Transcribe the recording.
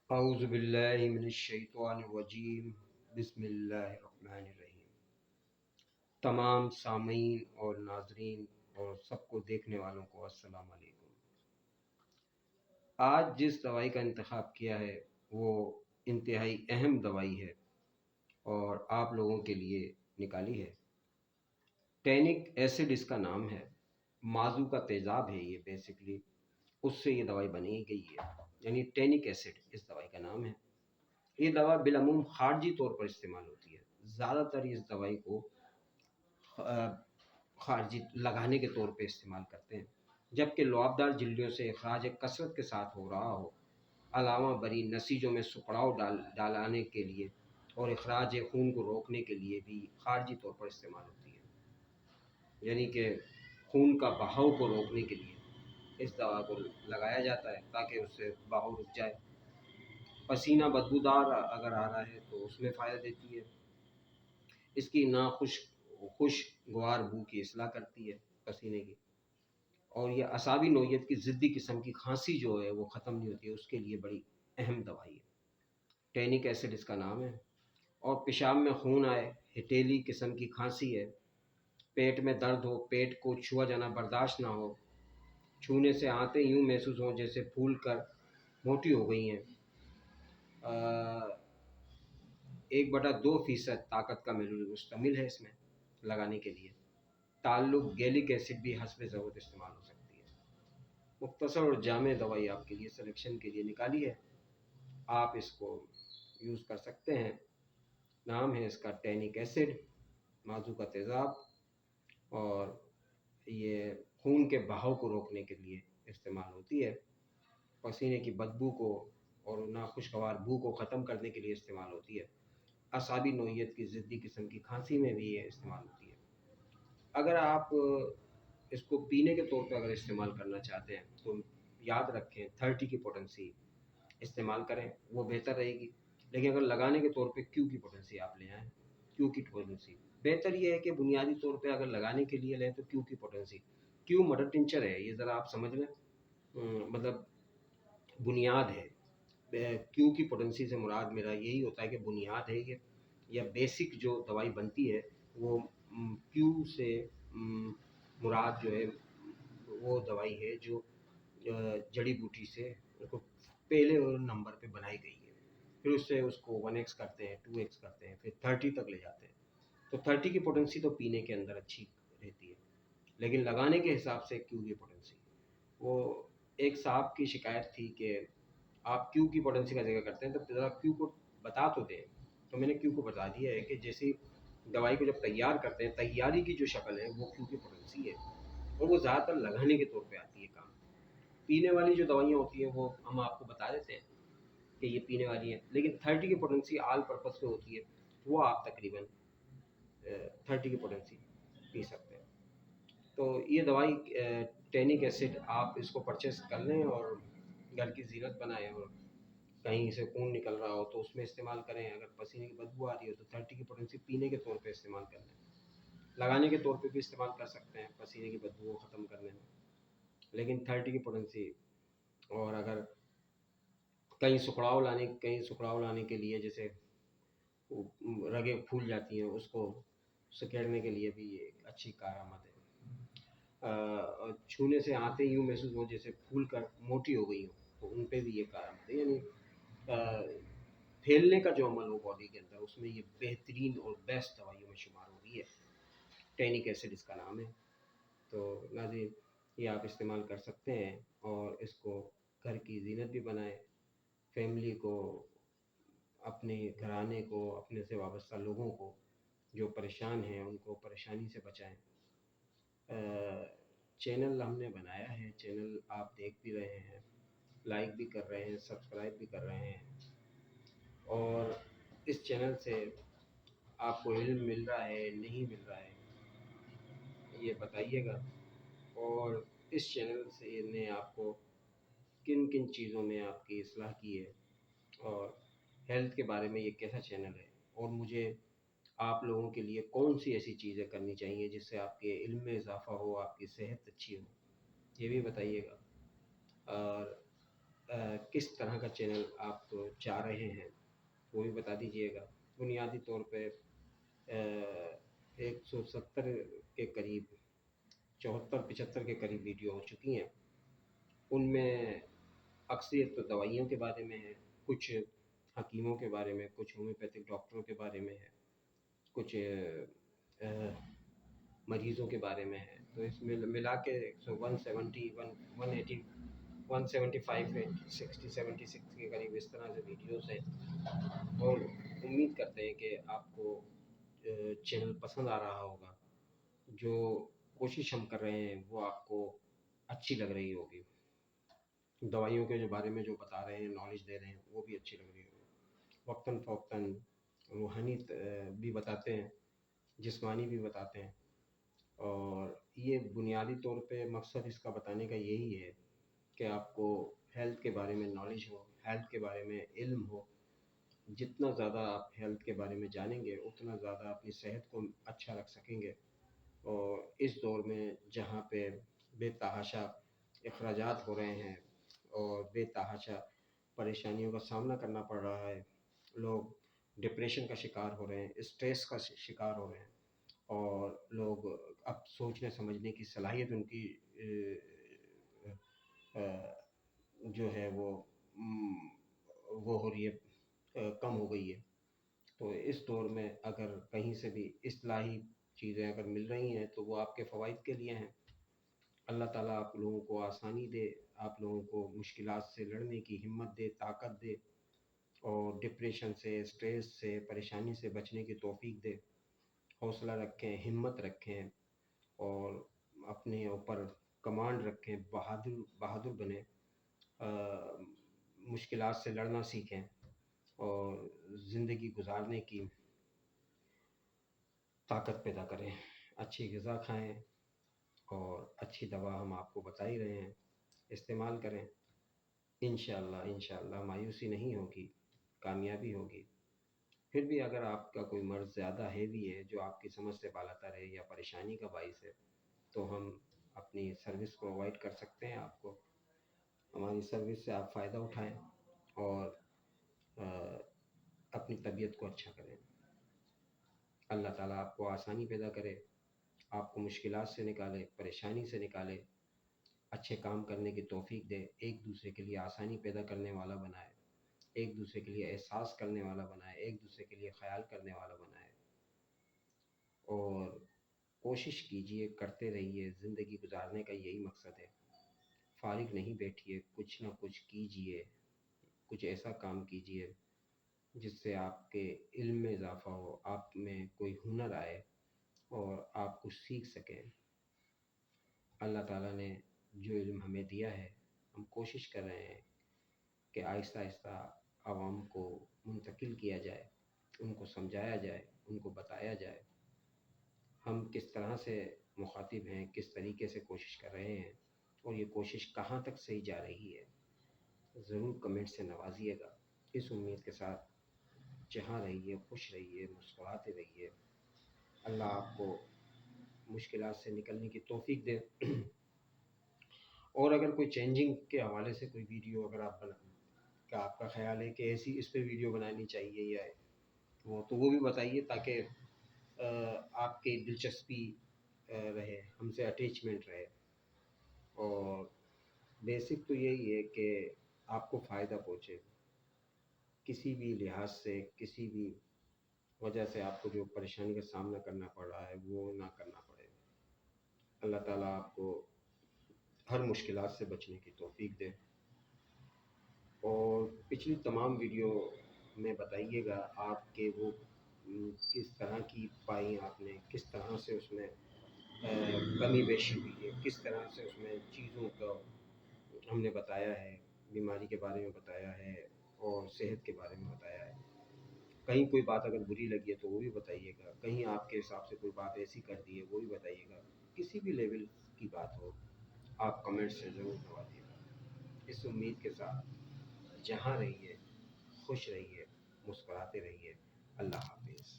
اعوذ باللہ من الشیطان الرجیم، بسم اللہ الرحمن الرحیم۔ تمام سامعین اور ناظرین اور سب کو دیکھنے والوں کو السلام علیکم۔ آج جس دوائی کا انتخاب کیا ہے وہ انتہائی اہم دوائی ہے اور آپ لوگوں کے لیے نکالی ہے۔ ٹینک ایسڈ اس کا نام ہے، ماضو کا تیزاب ہے یہ بیسکلی، اس سے یہ دوائی بنی گئی ہے، یعنی ٹینک ایسڈ اس دوائی کا نام ہے۔ یہ دوا بالعموم خارجی طور پر استعمال ہوتی ہے، زیادہ تر اس دوائی کو خارجی لگانے کے طور پہ استعمال کرتے ہیں، جبکہ لعابدار جھلیوں سے اخراج کثرت کے ساتھ ہو رہا ہو، علاوہ بری نسیجوں میں سکڑاؤ ڈالانے کے لیے اور اخراج خون کو روکنے کے لیے بھی خارجی طور پر استعمال ہوتی ہے، یعنی کہ خون کا بہاؤ کو روکنے کے لیے اس دوا کو لگایا جاتا ہے تاکہ اس سے بہاؤ رک جائے۔ پسینہ بدبودار اگر آ رہا ہے تو اس میں فائدہ دیتی ہے۔ اس کی خوشگوار بو کی اصلاح کرتی ہے پسینے کی، اور یہ اعصابی نوعیت کی ضدی قسم کی کھانسی جو ہے وہ ختم نہیں ہوتی ہے، اس کے لیے بڑی اہم دوائی ہے۔ ٹینک ایسڈ اس کا نام ہے۔ اور پیشاب میں خون آئے، ہٹیلی قسم کی کھانسی ہے، پیٹ میں درد ہو، پیٹ کو چھوا جانا برداشت نہ ہو، چھونے سے آنتیں یوں محسوس ہوں جیسے پھول کر موٹی ہو گئی ہیں، 1/2% طاقت کا مشتمل ہے اس میں لگانے کے لیے۔ تعلق گیلک ایسڈ بھی حسب ضرورت استعمال ہو سکتی ہے۔ مختصر اور جامع دوائی آپ کے لیے سلیکشن کے لیے نکالی ہے، آپ اس کو یوز کر سکتے ہیں۔ نام ہے اس کا ٹینک ایسڈ، ماضو کا تیزاب، اور یہ خون کے بہاؤ کو روکنے کے لیے استعمال ہوتی ہے، پسینے کی بدبو کو اور ناخوشگوار بو کو ختم کرنے کے لیے استعمال ہوتی ہے، اعصابی نوعیت کی ضدی قسم کی کھانسی میں بھی یہ استعمال ہوتی ہے۔ اگر آپ اس کو پینے کے طور پہ اگر استعمال کرنا چاہتے ہیں تو یاد رکھیں 30 کی پوٹنسی استعمال کریں، وہ بہتر رہے گی۔ لیکن اگر لگانے کے طور پہ کیو کی پوٹنسی آپ لے آئیں، کیو کی پوٹنسی بہتر یہ ہے کہ بنیادی طور پہ اگر لگانے کے لیے لیں تو کیو کی پوٹنسی، کیو مدر ٹنچر ہے، یہ ذرا آپ سمجھ لیں، مطلب بنیاد ہے۔ کیو کی پوٹنسی سے مراد میرا یہی ہوتا ہے کہ بنیاد ہے یہ، یا بیسک جو دوائی بنتی ہے وہ کیو سے مراد جو ہے وہ دوائی ہے جو جڑی بوٹی سے اس کو پہلے نمبر پہ بنائی گئی ہے، پھر اس سے اس کو 1x کرتے ہیں، 2x کرتے ہیں، پھر 30 تک لے جاتے ہیں۔ تو 30 کی پوٹنسی تو پینے کے اندر اچھی رہتی ہے، لیکن لگانے کے حساب سے کیو کی پوٹنسی، وہ ایک صاحب کی شکایت تھی کہ آپ کیو کی پوٹنسی کا ذکر کرتے ہیں تو ذرا کیو کو بتا تو دیں، تو میں نے کیو کو بتا دیا ہے کہ جیسی دوائی کو جب تیار کرتے ہیں، تیاری کی جو شکل ہے وہ کیو کی پوٹنسی ہے، اور وہ زیادہ تر لگانے کے طور پہ آتی ہے کام۔ پینے والی جو دوائیاں ہوتی ہیں وہ ہم آپ کو بتا دیتے ہیں کہ یہ پینے والی ہیں، لیکن 30 کی پوٹنسی آل پرپس پہ ہوتی ہے، وہ آپ تقریباً 30 کی پوٹنسی پی سکتے ہیں۔ تو یہ دوائی ٹینک ایسڈ آپ اس کو پرچیز کر لیں اور گھر کی زینت بنائیں، اور کہیں سے خون نکل رہا ہو تو اس میں استعمال کریں، اگر پسینے کی بدبو آ رہی ہو تو 30 کی پوٹنسی پینے کے طور پہ استعمال کر لیں، لگانے کے طور پہ بھی استعمال کر سکتے ہیں پسینے کی بدبو کو ختم کرنے میں، لیکن 30 کی پوٹنسی۔ اور اگر کہیں سکڑاؤ لانے کے لیے، جیسے رگیں پھول جاتی ہیں اس کو سکیڑنے کے لیے بھی یہ ایک اچھی کارآمد ہے۔ چھونے سے آنتیں یوں محسوس ہوں جیسے پھول کر موٹی ہو گئی ہوں تو ان پہ بھی یہ کارآمد ہے، یعنی پھیلنے کا جو عمل ہو باڈی کے اندر، اس میں یہ بہترین اور بیسٹ دوائیوں میں شمار ہو رہی ہے۔ ٹینک ایسڈ اس کا نام ہے۔ تو ناظرین یہ آپ استعمال کر سکتے ہیں، اور اس کو گھر کی زینت بھی بنائیں، فیملی کو، اپنے گھرانے کو، اپنے سے وابستہ لوگوں کو جو پریشان ہیں ان کو پریشانی سے بچائیں۔ چینل ہم نے بنایا ہے، چینل آپ دیکھ بھی رہے ہیں، لائک بھی کر رہے ہیں، سبسکرائب بھی کر رہے ہیں، اور اس چینل سے آپ کو علم مل رہا ہے نہیں مل رہا ہے یہ بتائیے گا، اور اس چینل سے نے آپ کو کن کن چیزوں میں آپ کی اصلاح کی ہے، اور ہیلتھ کے بارے میں یہ کیسا چینل ہے، اور مجھے آپ لوگوں کے لیے کون سی ایسی چیزیں کرنی چاہیے جس سے آپ کے علم میں اضافہ ہو، آپ کی صحت اچھی ہو، یہ بھی بتائیے گا۔ اور کس طرح کا چینل آپ چاہ رہے ہیں وہ بھی بتا دیجیے گا۔ بنیادی طور پہ 170 کے قریب 74-75 کے قریب ویڈیو ہو چکی ہیں۔ ان میں اکثریت تو دوائیوں کے بارے میں ہے، کچھ حکیموں کے بارے میں، کچھ ہومیوپیتھک ڈاکٹروں کے بارے میں ہے، کچھ مریضوں کے بارے میں ہے۔ تو اس میں ملا کے 170 180 175 60 76 کے قریب اس طرح سے ویڈیوز ہیں، اور امید کرتے ہیں کہ آپ کو چینل پسند آ رہا ہوگا۔ جو کوشش ہم کر رہے ہیں وہ آپ کو اچھی لگ رہی ہوگی، دوائیوں کے بارے میں جو بتا رہے ہیں، نالج دے رہے ہیں، وہ بھی اچھی لگ رہی ہوگی۔ وقتاً فوقتاً روحانی بھی بتاتے ہیں، جسمانی بھی بتاتے ہیں، اور یہ بنیادی طور پہ مقصد اس کا بتانے کا یہی ہے کہ آپ کو ہیلتھ کے بارے میں نالج ہو، ہیلتھ کے بارے میں علم ہو۔ جتنا زیادہ آپ ہیلتھ کے بارے میں جانیں گے اتنا زیادہ اپنی صحت کو اچھا رکھ سکیں گے۔ اور اس دور میں جہاں پہ بے تحاشا اخراجات ہو رہے ہیں اور بے تحاشا پریشانیوں کا سامنا کرنا پڑ رہا ہے، لوگ ڈپریشن کا شکار ہو رہے ہیں، اسٹریس کا شکار ہو رہے ہیں، اور لوگ اب سوچنے سمجھنے کی صلاحیت ان کی جو ہے وہ ہو رہی ہے، کم ہو گئی ہے۔ تو اس دور میں اگر کہیں سے بھی اصلاحی چیزیں اگر مل رہی ہیں تو وہ آپ کے فوائد کے لیے ہیں۔ اللہ تعالیٰ آپ لوگوں کو آسانی دے، آپ لوگوں کو مشکلات سے لڑنے کی ہمت دے، طاقت دے، اور ڈپریشن سے، اسٹریس سے، پریشانی سے بچنے کی توفیق دے۔ حوصلہ رکھیں، ہمت رکھیں، اور اپنے اوپر کمانڈ رکھیں، بہادر بنیں، مشکلات سے لڑنا سیکھیں، اور زندگی گزارنے کی طاقت پیدا کریں۔ اچھی غذا کھائیں، اور اچھی دوا ہم آپ کو بتا ہی رہے ہیں، استعمال کریں۔ انشاءاللہ مایوسی نہیں ہوگی، کامیابی ہوگی۔ پھر بھی اگر آپ کا کوئی مرض زیادہ ہیوی ہے جو آپ کی سمجھ سے بالاتر ہے یا پریشانی کا باعث ہے، تو ہم اپنی سروس پرووائڈ کر سکتے ہیں آپ کو۔ ہماری سروس سے آپ فائدہ اٹھائیں اور اپنی طبیعت کو اچھا کریں۔ اللہ تعالیٰ آپ کو آسانی پیدا کرے، آپ کو مشکلات سے نکالے، پریشانی سے نکالے، اچھے کام کرنے کی توفیق دے، ایک دوسرے کے لیے آسانی پیدا کرنے والا بنائے، ایک دوسرے کے لیے احساس کرنے والا بنائے، ایک دوسرے کے لیے خیال کرنے والا بنائے۔ اور کوشش کیجئے، کرتے رہیے، زندگی گزارنے کا یہی مقصد ہے۔ فارغ نہیں بیٹھیے، کچھ نہ کچھ کیجئے، کچھ ایسا کام کیجئے جس سے آپ کے علم میں اضافہ ہو، آپ میں کوئی ہنر آئے اور آپ کچھ سیکھ سکیں۔ اللہ تعالیٰ نے جو علم ہمیں دیا ہے، ہم کوشش کر رہے ہیں کہ آہستہ آہستہ عوام کو منتقل کیا جائے، ان کو سمجھایا جائے، ان کو بتایا جائے۔ ہم کس طرح سے مخاطب ہیں، کس طریقے سے کوشش کر رہے ہیں، اور یہ کوشش کہاں تک صحیح جا رہی ہے، ضرور کمنٹ سے نوازیے گا۔ اس امید کے ساتھ جہاں رہیے، خوش رہیے، مسکراتے رہیے۔ اللہ آپ کو مشکلات سے نکلنے کی توفیق دے۔ اور اگر کوئی چینجنگ کے حوالے سے کوئی ویڈیو اگر آپ کہ آپ کا خیال ہے کہ ایسی اس پہ ویڈیو بنانی چاہیے یا وہ بھی بتائیے، تاکہ آپ کی دلچسپی رہے، ہم سے اٹیچمنٹ رہے۔ اور بیسک تو یہی ہے کہ آپ کو فائدہ پہنچے، کسی بھی لحاظ سے، کسی بھی وجہ سے آپ کو جو پریشانی کا سامنا کرنا پڑ رہا ہے وہ نہ کرنا پڑے۔ اللہ تعالیٰ آپ کو ہر مشکلات سے بچنے کی توفیق دے۔ اور پچھلی تمام ویڈیو میں بتائیے گا آپ کے وہ کس طرح کی پائی، آپ نے کس طرح سے اس میں کمی بیشی ہوئی ہے، کس طرح سے اس میں چیزوں کا ہم نے بتایا ہے، بیماری کے بارے میں بتایا ہے، اور صحت کے بارے میں بتایا ہے۔ کہیں کوئی بات اگر بری لگی ہے تو وہ بھی بتائیے گا، کہیں آپ کے حساب سے کوئی بات ایسی کر دی ہے وہ بھی بتائیے گا۔ کسی بھی لیول کی بات ہو، آپ کمنٹ سے ضرور نوازیے گا۔ اس امید کے ساتھ جہاں رہیے، خوش رہیے، مسکراتے رہیے۔ اللہ حافظ۔